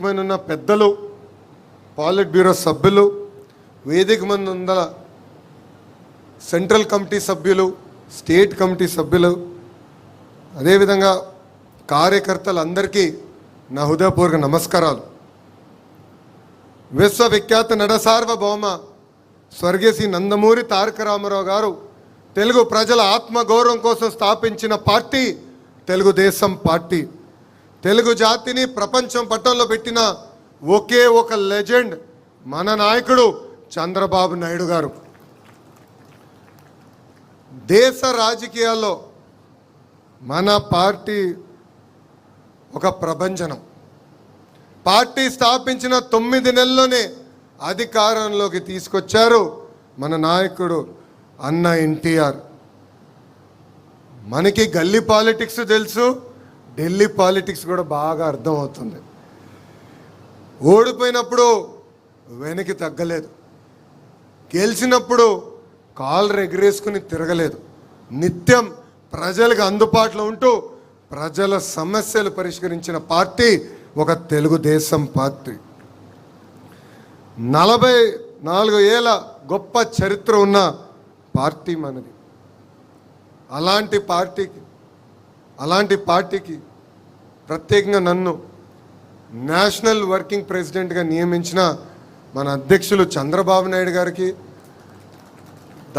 ఉన్న పెద్దలు, పాలిట్ బ్యూరో సభ్యులు, వేదిక మంది ఉన్న సెంట్రల్ కమిటీ సభ్యులు, స్టేట్ కమిటీ సభ్యులు, అదేవిధంగా కార్యకర్తలందరికీ నా హృదయపూర్వక నమస్కారాలు. విశ్వవిఖ్యాత నడసార్వభౌమ స్వర్గీయ శ్రీ నందమూరి తారక రామారావు గారు తెలుగు ప్రజల ఆత్మగౌరవం కోసం స్థాపించిన పార్టీ తెలుగుదేశం పార్టీ. తెలుగు జాతిని ప్రపంచం పట్టంలో పెట్టిన ఒకే ఒక లెజెండ్ మన నాయకుడు చంద్రబాబు నాయుడు గారు. దేశ రాజకీయాల్లో మన పార్టీ ఒక ప్రభంజనం. పార్టీ స్థాపించిన 9 నెలల్లోనే అధికారంలోకి తీసుకొచ్చారు మన నాయకుడు అన్న ఎన్టీఆర్. మనకి గల్లీ పాలిటిక్స్ తెలుసు, ఢిల్లీ పాలిటిక్స్ కూడా బాగా అర్థమవుతుంది. ఓడిపోయినప్పుడు వెనక్కి తగ్గలేదు, గెలిచినప్పుడు కాళ్ళు ఎగరేసుకుని తిరగలేదు. నిత్యం ప్రజలకు అందుబాటులో ఉంటూ ప్రజల సమస్యలు పరిష్కరించిన పార్టీ ఒక తెలుగుదేశం పార్టీ. 44 ఏళ్ళ గొప్ప చరిత్ర ఉన్న పార్టీ మనది. అలాంటి పార్టీకి ప్రత్యేకంగా నన్ను నేషనల్ వర్కింగ్ ప్రెసిడెంట్గా నియమించిన మన అధ్యక్షులు చంద్రబాబు నాయుడు గారికి,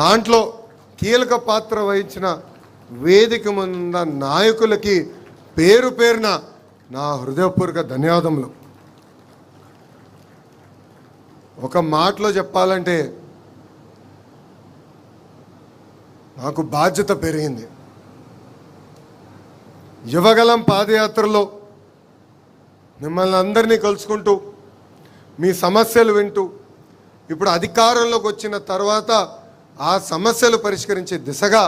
దాంట్లో కీలక పాత్ర వహించిన వేదిక ముందు నాయకులకి పేరు పేరున నా హృదయపూర్వక ధన్యవాదములు. ఒక మాటలో చెప్పాలంటే నాకు బాధ్యత పెరిగింది. యువగలం పాదయాత్రలో మిమ్మల్ని అందరినీ కలుసుకుంటూ మీ సమస్యలు వింటూ ఇప్పుడు అధికారంలోకి వచ్చిన తర్వాత ఆ సమస్యలు పరిష్కరించే దిశగా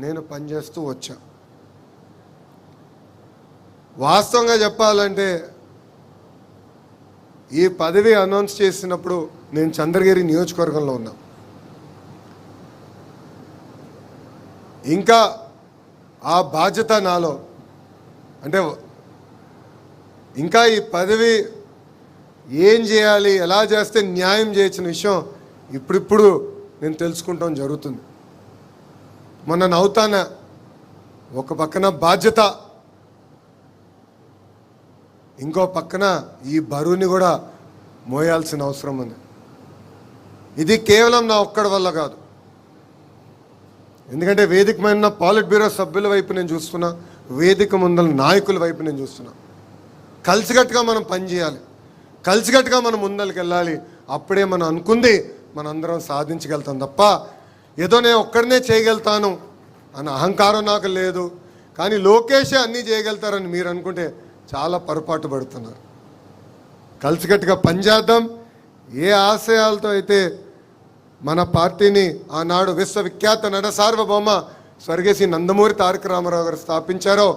నేను పనిచేస్తూ వచ్చా. వాస్తవంగా చెప్పాలంటే ఈ పదవి అనౌన్స్ చేసినప్పుడు నేను చంద్రగిరి నియోజకవర్గంలో ఉన్నా. ఇంకా ఆ బాధ్యత నాలో, అంటే ఇంకా ఈ పదవి ఏం చేయాలి, ఎలా చేస్తే న్యాయం చేయించిన విషయం ఇప్పుడిప్పుడు నేను తెలుసుకుంటాం జరుగుతుంది. మొన్న నవ్వుతాన ఒక పక్కన బాధ్యత, ఇంకో పక్కన ఈ బరువుని కూడా మోయాల్సిన అవసరం ఉంది. ఇది కేవలం నా ఒక్కడి వల్ల కాదు, ఎందుకంటే వేదిక మీద పాలిట్ బ్యూరో సభ్యుల వైపు నేను చూస్తున్నా, వేదిక ముందల నాయకుల వైపు నేను చూస్తున్నా. కలిసికట్టుగా మనం పనిచేయాలి, కలిసికట్టుగా మనం ముందరికి వెళ్ళాలి. అప్పుడే మనం అనుకుంది మనందరం సాధించగలుగుతాం తప్ప ఏదో నేను ఒక్కడనే చేయగలుగుతాను అన్న అహంకారం నాకు లేదు. కానీ లోకేషే అన్నీ చేయగలుగుతారని మీరు అనుకుంటే చాలా పొరపాటు పడుతున్నారు. కలిసికట్టుగా పనిచేద్దాం. ఏ ఆశయాలతో అయితే మన పార్టీని ఆనాడు విశ్వవిఖ్యాత నడసార్వభౌమ స్వర్గీయ శ్రీ నందమూరి తారక రామారావు గారు స్థాపించారో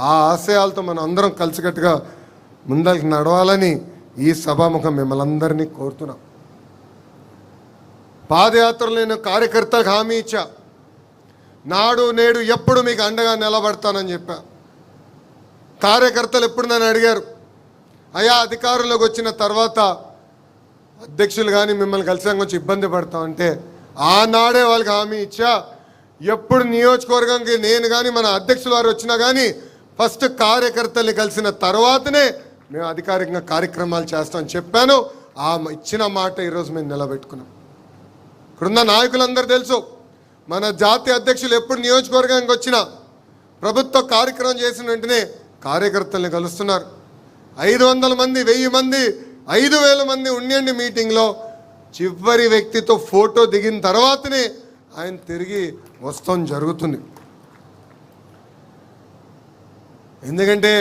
ఆ ఆశయాలతో మనం అందరం కలిసికట్టుగా ముందరికి నడవాలని ఈ సభాముఖం మిమ్మల్ని అందరినీ కోరుతున్నాం. పాదయాత్రలో నేను కార్యకర్తలకు హామీ ఇచ్చా, నాడు నేడు ఎప్పుడు మీకు అండగా నిలబడతానని చెప్పా. కార్యకర్తలు ఎప్పుడు నన్ను అడిగారు, అయ్యా అధికారంలోకి వచ్చిన తర్వాత అధ్యక్షులు కానీ మిమ్మల్ని కలిసాక కొంచెం ఇబ్బంది పడతామంటే ఆనాడే వాళ్ళకి హామీ ఇచ్చా, ఎప్పుడు నియోజకవర్గంకి నేను కానీ మన అధ్యక్షుల వారు వచ్చినా కానీ ఫస్ట్ కార్యకర్తల్ని కలిసిన తర్వాతనే మేము అధికారికంగా కార్యక్రమాలు చేస్తామని చెప్పాను. ఆ ఇచ్చిన మాట ఈరోజు మేము నిలబెట్టుకున్నాం. ఇక్కడున్న నాయకులందరూ తెలుసు, మన జాతీయ అధ్యక్షులు ఎప్పుడు నియోజకవర్గానికి వచ్చినా ప్రభుత్వ కార్యక్రమం చేసిన వెంటనే కార్యకర్తల్ని కలుస్తున్నారు. 500 మంది, 1000 మంది, 5000 మంది ఉండండి మీటింగ్లో చివరి వ్యక్తితో ఫోటో దిగిన తర్వాతనే ఆయన తిరిగి వస్తాం జరుగుతుంది. ఎందుకంటే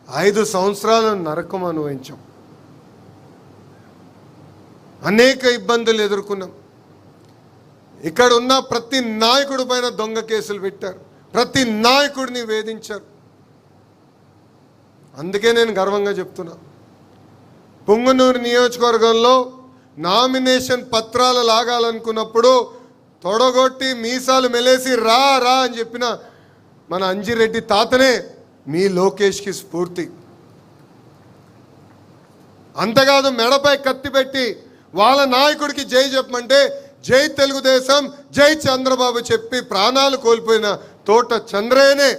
5 సంవత్సరాలు నరకం అనుభవించాం, అనేక ఇబ్బందులు ఎదుర్కొన్నాం. ఇక్కడ ఉన్న ప్రతి నాయకుడి పైన దొంగ కేసులు పెట్టారు, ప్రతి నాయకుడిని వేధించారు. అందుకే నేను గర్వంగా చెప్తున్నా, పుంగనూరు నియోజకవర్గంలో నామినేషన్ పత్రాలు లాగాలనుకున్నప్పుడు తొడగొట్టి మీసాలు మెలేసి రా రా అని చెప్పిన మన అంజిరెడ్డి తాతనే మీ లోకేష్కి స్ఫూర్తి. అంతేకాదు మెడపై కత్తి పెట్టి వాళ్ళ నాయకుడికి జై చెప్పమంటే జై తెలుగుదేశం, జై చంద్రబాబు చెప్పి ప్రాణాలు కోల్పోయిన తోట చంద్రయ్యనే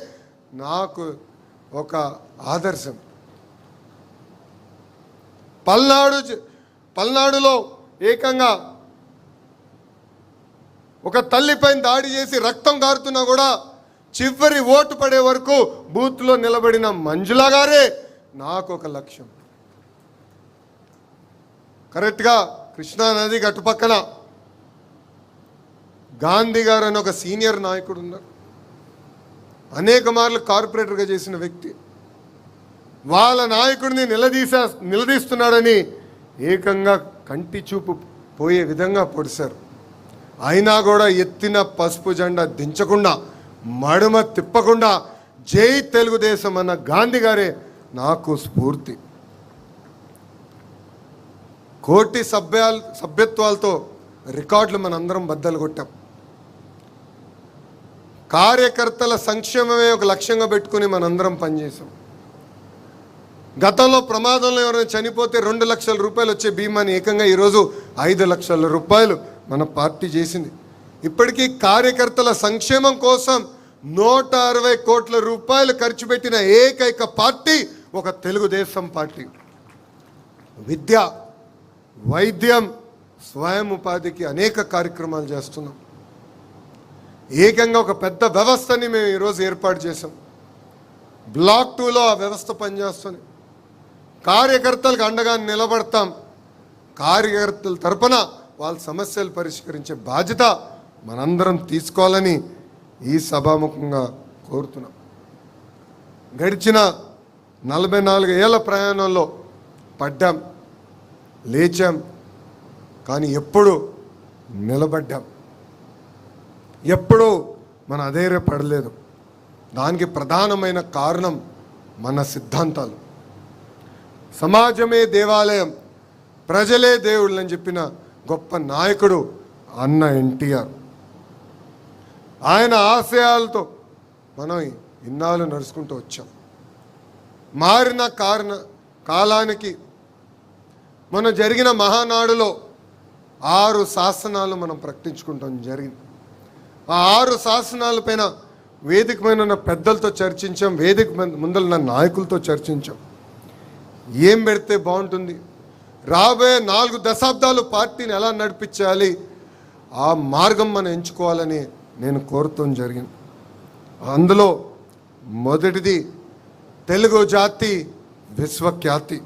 నాకు ఒక ఆదర్శం. పల్నాడులో ఏకంగా ఒక తల్లిపైన దాడి చేసి రక్తం కారుతున్నా కూడా చివరి ఓటు పడే వరకు బూత్లో నిలబడిన మంజుల గారే నాకు ఒక లక్ష్యం. కరెక్ట్గా కృష్ణానది అటుపక్కన గాంధీ గారు అని ఒక సీనియర్ నాయకుడు ఉన్నారు. అనేక మార్లు కార్పొరేటర్గా చేసిన వ్యక్తి. వాళ్ళ నాయకుడిని నిలదీస్తున్నాడని ఏకంగా కంటి చూపు పోయే విధంగా పొడిశారు. అయినా కూడా ఎత్తిన పసుపు జెండా దించకుండా, మడుమ తిప్పకుండా జై తెలుగుదేశం అన్న గాంధీ గారే నాకు స్ఫూర్తి. కోటి సభ్యత్వాలతో రికార్డులు మనందరం బద్దలు కొట్టాం. కార్యకర్తల సంక్షేమమే ఒక లక్ష్యంగా పెట్టుకుని మనందరం పనిచేసాం. గతంలో ప్రమాదంలో ఎవరైనా చనిపోతే 2 లక్షల రూపాయలు వచ్చే బీమాని ఏకంగా ఈరోజు 5 లక్షల రూపాయలు మన పార్టీ చేసింది. ఇప్పటికీ కార్యకర్తల సంక్షేమం కోసం 160 కోట్ల రూపాయలు ఖర్చు పెట్టిన ఏకైక పార్టీ ఒక తెలుగుదేశం పార్టీ. విద్య, వైద్యం, స్వయం ఉపాధికి అనేక కార్యక్రమాలు చేస్తున్నాం. ఏకంగా ఒక పెద్ద వ్యవస్థని మేము ఈరోజు ఏర్పాటు చేసాం. బ్లాక్ 2లో ఆ వ్యవస్థ పనిచేస్తుంది. కార్యకర్తలకు అండగా నిలబడతాం. కార్యకర్తల తరపున వాళ్ళ సమస్యలు పరిష్కరించే బాధ్యత మనందరం తీసుకోవాలని ఈ సభాముఖంగా కోరుతున్నాం. గడిచిన 44 ఏళ్ల ప్రయాణంలో పడ్డాం, లేచాం, కానీ ఎప్పుడు నిలబడ్డాం. ఎప్పుడూ మన అధైర్యపడలేదు. దానికి ప్రధానమైన కారణం మన సిద్ధాంతాలు. సమాజమే దేవాలయం, ప్రజలే దేవుళ్ళు అని చెప్పిన గొప్ప నాయకుడు అన్న ఎన్టీఆర్. ఆయన ఆశయాలతో మనం ఇన్నాళ్ళు నడుచుకుంటూ వచ్చాం. మారిన కాలానికి మన జరిగిన మహానాడులో 6 శాసనాలు మనం ప్రకటించుకుంటాం జరిగింది. ఆ 6 శాసనాలపైన వేదిక మీద ఉన్న పెద్దలతో చర్చించాం, వేదిక ముందరున్న నాయకులతో చర్చించాం. ఏం పెడితే బాగుంటుంది, రాబోయే 4 దశాబ్దాలు పార్టీని ఎలా నడిపించాలి, ఆ మార్గం మనం ఎంచుకోవాలని నేను కోరుతాం జరిగింది. అందులో మొదటిది తెలుగు జాతి విశ్వఖ్యాతి,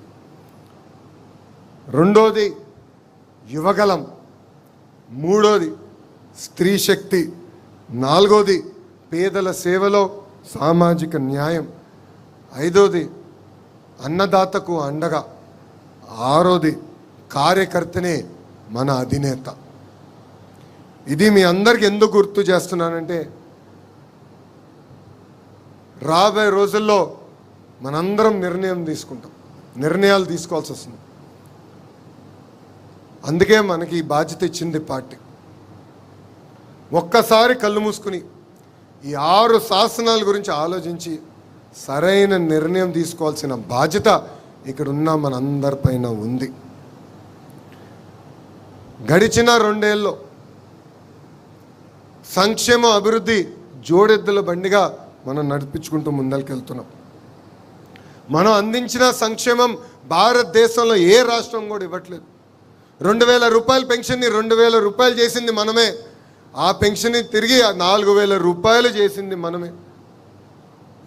రెండోది యువగలం, మూడోది స్త్రీ శక్తి, నాలుగోది పేదల సేవలో సామాజిక న్యాయం, ఐదోది అన్నదాతకు అండగా, ఆరోది కార్యకర్తనే మన అధినేత. ఇది మీ అందరికి ఎందుకు గుర్తు చేస్తున్నానంటే, రాబోయే రోజుల్లో మనందరం నిర్ణయాలు తీసుకోవాల్సి వస్తుంది. అందుకే మనకి ఈ బాధ్యత ఇచ్చింది పార్టీ. ఒక్కసారి కళ్ళు మూసుకుని ఈ 6 శాసనాల గురించి ఆలోచించి సరైన నిర్ణయం తీసుకోవాల్సిన బాధ్యత ఇక్కడ ఉన్న మనందరిపైన ఉంది. గడిచిన 2 ఏళ్ళలో సంక్షేమ అభివృద్ధి జోడెద్దుల బండిగా మనం నడిపించుకుంటూ ముందరికెళ్తున్నాం. మనం అందించిన సంక్షేమం భారతదేశంలో ఏ రాష్ట్రం కూడా ఇవ్వట్లేదు. 2000 రూపాయల పెన్షన్ని 2000 రూపాయలు చేసింది మనమే. ఆ పెన్షన్ని తిరిగి 4000 రూపాయలు చేసింది మనమే.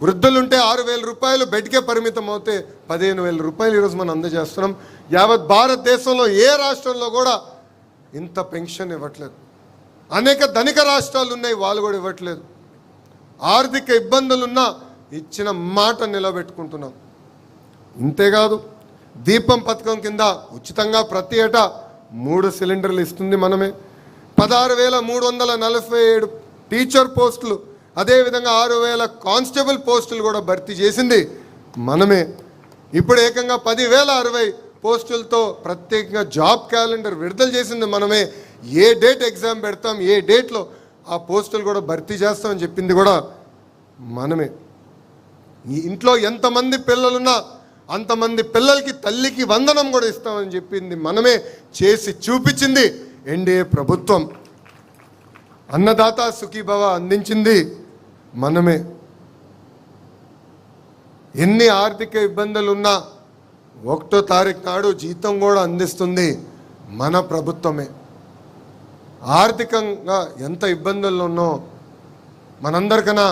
వృద్ధులుంటే 6000 రూపాయలు బెడ్కే పరిమితం అవుతే 15000 రూపాయలు ఈరోజు మనం అందజేస్తున్నాం. యావత్ భారతదేశంలో ఏ రాష్ట్రంలో కూడా ఇంత పెన్షన్ ఇవ్వట్లేదు. అనేక ధనిక రాష్ట్రాలు ఉన్నాయి, వాళ్ళు కూడా ఇవ్వట్లేదు. ఆర్థిక ఇబ్బందులున్నా ఇచ్చిన మాట నిలబెట్టుకుంటున్నాం. ఇంతేకాదు దీపం పథకం కింద ఉచితంగా ప్రతి ఏటా 3 సిలిండర్లు ఇస్తుంది మనమే. 16,347 టీచర్ పోస్టులు, అదేవిధంగా 6,000 కానిస్టేబుల్ పోస్టులు కూడా భర్తీ చేసింది మనమే. ఇప్పుడు ఏకంగా 10,060 పోస్టులతో ప్రత్యేకంగా జాబ్ క్యాలెండర్ విడుదల చేసింది మనమే. ఏ డేట్ ఎగ్జామ్ పెడతాం, ఏ డేట్లో ఆ పోస్టులు కూడా భర్తీ చేస్తామని చెప్పింది కూడా మనమే. ఈ ఇంట్లో ఎంతమంది పిల్లలున్నా అంతమంది పిల్లలకి తల్లికి వందనం కూడా ఇస్తామని చెప్పింది మనమే, చేసి చూపించింది ఎన్డీఏ ప్రభుత్వం. అన్నదాత సుఖీభవ అందించింది మనమే. ఎన్ని ఆర్థిక ఇబ్బందులు ఉన్నా 1వ తారీఖు నాడు జీతం కూడా అందిస్తుంది మన ప్రభుత్వమే. ఆర్థికంగా ఎంత ఇబ్బందుల్లో ఉన్నో మనందరికన్నా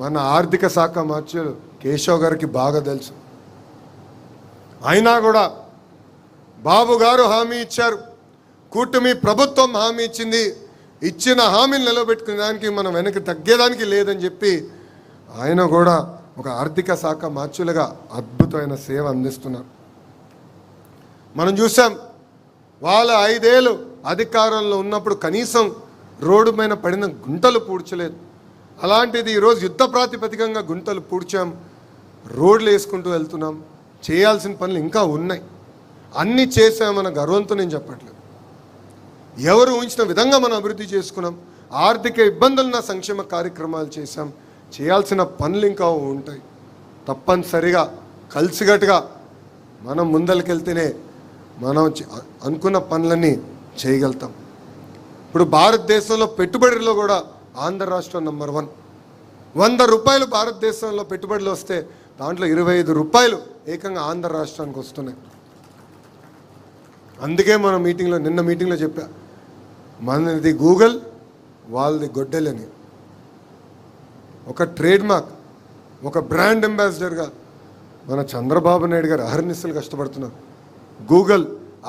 మన ఆర్థిక శాఖ మంత్రులు కేశవ్ గారికి బాగా తెలుసు. అయినా కూడా బాబు గారు హామీ ఇచ్చారు, కూటమి ప్రభుత్వం హామీ ఇచ్చింది, ఇచ్చిన హామీని నిలబెట్టుకునే దానికి మనం వెనక్కి తగ్గేదానికి లేదని చెప్పి ఆయన కూడా ఒక ఆర్థిక శాఖ మంత్రులుగా అద్భుతమైన సేవ అందిస్తున్నారు. మనం చూసాం వాళ్ళ 5 ఏళ్ళు అధికారంలో ఉన్నప్పుడు కనీసం రోడ్డు పైన పడిన గుంటలు పూడ్చలేదు. అలాంటిది ఈరోజు యుద్ధ ప్రాతిపదికంగా గుంటలు పూడ్చాం, రోడ్లు వేసుకుంటూ వెళ్తున్నాం. చేయాల్సిన పనులు ఇంకా ఉన్నాయి, అన్నీ చేసామన్న గర్వంతో నేను చెప్పట్లేదు. ఎవరు ఊహించిన విధంగా మనం అభివృద్ధి చేసుకున్నాం. ఆర్థిక ఇబ్బందులున్న సంక్షేమ కార్యక్రమాలు చేశాం. చేయాల్సిన పనులు ఇంకా ఉంటాయి. తప్పనిసరిగా కలిసికట్టుగా మనం ముందరికెళ్తేనే మనం అనుకున్న పనులన్నీ చేయగలుగుతాం. ఇప్పుడు భారతదేశంలో పెట్టుబడిలో కూడా ఆంధ్ర రాష్ట్రం నంబర్ 1. 100 రూపాయలు భారతదేశంలో పెట్టుబడులు వస్తే దాంట్లో 25 రూపాయలు ఏకంగా ఆంధ్ర రాష్ట్రానికి వస్తున్నాయి. అందుకే మనం నిన్న మీటింగ్లో చెప్పా, మనది గూగుల్ వాళ్ళది గొడ్డెలని. ఒక ట్రేడ్ మార్క్, ఒక బ్రాండ్ అంబాసిడర్గా మన చంద్రబాబు నాయుడు గారు అహర్నిశలు కష్టపడుతున్నారు. Google,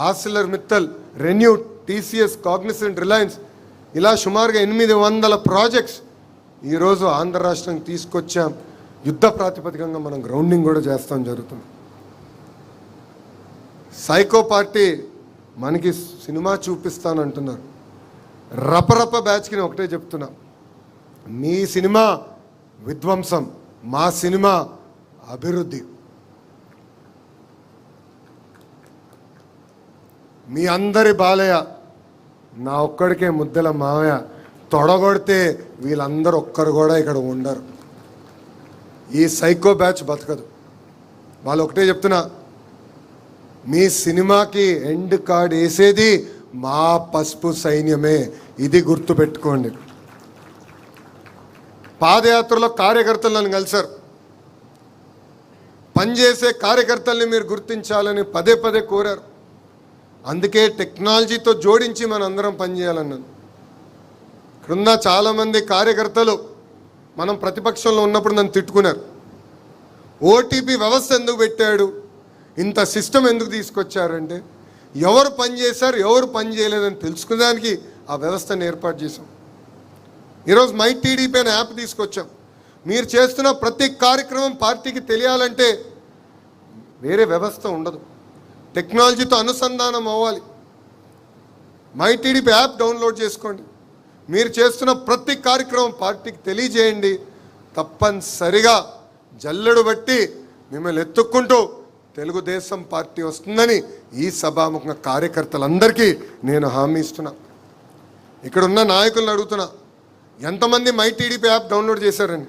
Arcelor Mittal, renew, TCS, Cognizant, Reliance ఇలా సుమారుగా 800 ప్రాజెక్ట్స్ ఈరోజు ఆంధ్ర రాష్ట్రానికి తీసుకొచ్చాం. యుద్ధ ప్రాతిపదికంగా మనం గ్రౌండింగ్ కూడా చేస్తాం జరుగుతుంది. సైకో పార్టీ మనకి సినిమా చూపిస్తానంటున్నారు. రపరప బ్యాచ్కి నేను ఒకటే చెప్తున్నా, మీ సినిమా విధ్వంసం, మా సినిమా అభివృద్ధి. మీ అందరి బాలయ్య, నా ఒక్కడికే ముద్దల మావయ్య తొడగొడితే వీళ్ళందరూ ఒక్కరు కూడా ఇక్కడ ఉండరు. ఈ సైకో బ్యాచ్ బతకదు. వాళ్ళు ఒకటే చెప్తున్నా, మీ సినిమాకి ఎండ్ కార్డ్ వేసేది మా పసుపు సైన్యమే, ఇది గుర్తుపెట్టుకోండి. పాదయాత్రలో కార్యకర్తలు నన్ను కలిశారు. పనిచేసే కార్యకర్తల్ని మీరు గుర్తించాలని పదే పదే కోరారు. అందుకే టెక్నాలజీతో జోడించి మనం అందరం పనిచేయాలన్నాను. ఇక్కడున్న చాలామంది కార్యకర్తలు మనం ప్రతిపక్షంలో ఉన్నప్పుడు నన్ను తిట్టుకున్నారు. ఓటీపీ వ్యవస్థ ఎందుకు పెట్టాడు, ఇంత సిస్టమ్ ఎందుకు తీసుకొచ్చారంటే ఎవరు పని చేశారు ఎవరు పని చేయలేదని తెలుసుకునేదానికి ఆ వ్యవస్థను ఏర్పాటు చేశాం. ఈరోజు మై టీడీపీ అనే యాప్ తీసుకొచ్చాం. మీరు చేస్తున్న ప్రతి కార్యక్రమం పార్టీకి తెలియాలంటే వేరే వ్యవస్థ ఉండదు, టెక్నాలజీతో అనుసంధానం అవ్వాలి. మై టీడీపీ యాప్ డౌన్లోడ్ చేసుకోండి. మీరు చేస్తున్న ప్రతి కార్యక్రమం పార్టీకి తెలియజేయండి. తప్పనిసరిగా జల్లెడు బట్టి మిమ్మల్ని ఎత్తుక్కుంటూ తెలుగుదేశం పార్టీ వస్తుందని ఈ సభాముఖంగా కార్యకర్తలందరికీ నేను హామీ ఇస్తున్నా. ఇక్కడున్న నాయకులను అడుగుతున్నా, ఎంతమంది మై టీడీపీ యాప్ డౌన్లోడ్ చేశారండి?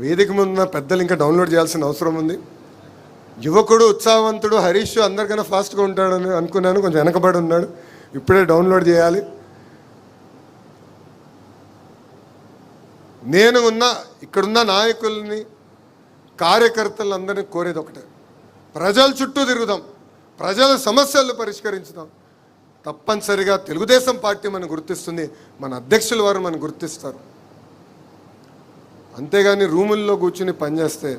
వేదిక ముందున్న పెద్దలు ఇంకా డౌన్లోడ్ చేయాల్సిన అవసరం ఉంది. యువకుడు, ఉత్సాహవంతుడు హరీష్ అందరికన్నా ఫాస్ట్గా ఉంటాడని అనుకున్నాను, కొంచెం వెనకబడి ఉన్నాడు. ఇప్పుడే డౌన్లోడ్ చేయాలి. నేను ఇక్కడున్న నాయకుల్ని, కార్యకర్తలందరినీ కోరేది ఒకటే, ప్రజల చుట్టూ తిరుగుదాం, ప్రజల సమస్యలను పరిష్కరించుదాం. తప్పనిసరిగా తెలుగుదేశం పార్టీ మనం గుర్తిస్తుంది, మన అధ్యక్షుల వారు మనం గుర్తిస్తారు. అంతేగాని రూముల్లో కూర్చుని పనిచేస్తే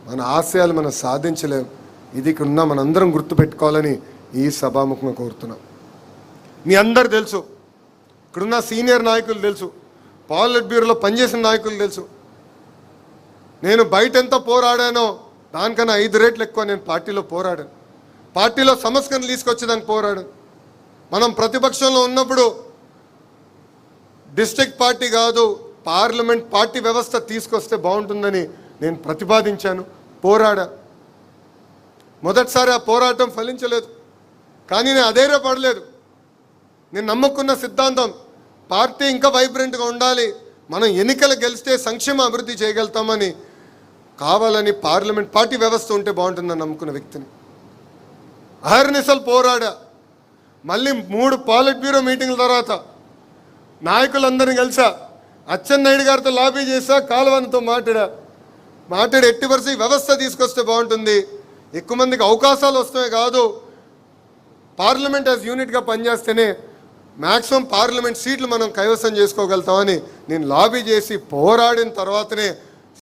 మన ఆశయాలు మనం సాధించలేం. ఇది ఇక్కడున్న మనందరం గుర్తుపెట్టుకోవాలని ఈ సభాముఖంగా కోరుతున్నాం. మీ అందరు తెలుసు, ఇక్కడున్న సీనియర్ నాయకులు తెలుసు, పాలిట్ బ్యూరోలో పనిచేసిన నాయకులు తెలుసు. నేను బయట ఎంత పోరాడానో దానికన్నా 5 రెట్లు ఎక్కువ నేను పార్టీలో పోరాడాను. పార్టీలో సమస్యను తీసుకొచ్చేదానికి పోరాడాను. మనం ప్రతిపక్షంలో ఉన్నప్పుడు డిస్ట్రిక్ట్ పార్టీ కాదు, పార్లమెంట్ పార్టీ వ్యవస్థ తీసుకొస్తే బాగుంటుందని నేను ప్రతిపాదించాను, పోరాడా. మొదటిసారి ఆ పోరాటం ఫలించలేదు, కానీ నేను అధైర్యపడలేదు. నేను నమ్ముకున్న సిద్ధాంతం పార్టీ ఇంకా వైబ్రెంట్గా ఉండాలి, మనం ఎన్నికలు గెలిస్తే సంక్షేమ అభివృద్ధి చేయగలుగుతామని కావాలని పార్లమెంట్ పార్టీ వ్యవస్థ ఉంటే బాగుంటుందని నమ్ముకున్న వ్యక్తిని. అహర్నిశలు పోరాడా. మళ్ళీ 3 పాలిట్ బ్యూరో మీటింగ్ల తర్వాత నాయకులందరినీ కలిసా, అచ్చెన్నాయుడు గారితో లాబీ చేశా, కాలువతో మాట్లాడి ఎట్టి పరిస్థితి వ్యవస్థ తీసుకొస్తే బాగుంటుంది, ఎక్కువ మందికి అవకాశాలు వస్తాయి కాదు, పార్లమెంట్ యాజ్ యూనిట్గా పనిచేస్తేనే మ్యాక్సిమం పార్లమెంట్ సీట్లు మనం కైవసం చేసుకోగలుగుతామని నేను లాబీ చేసి పోరాడిన తర్వాతనే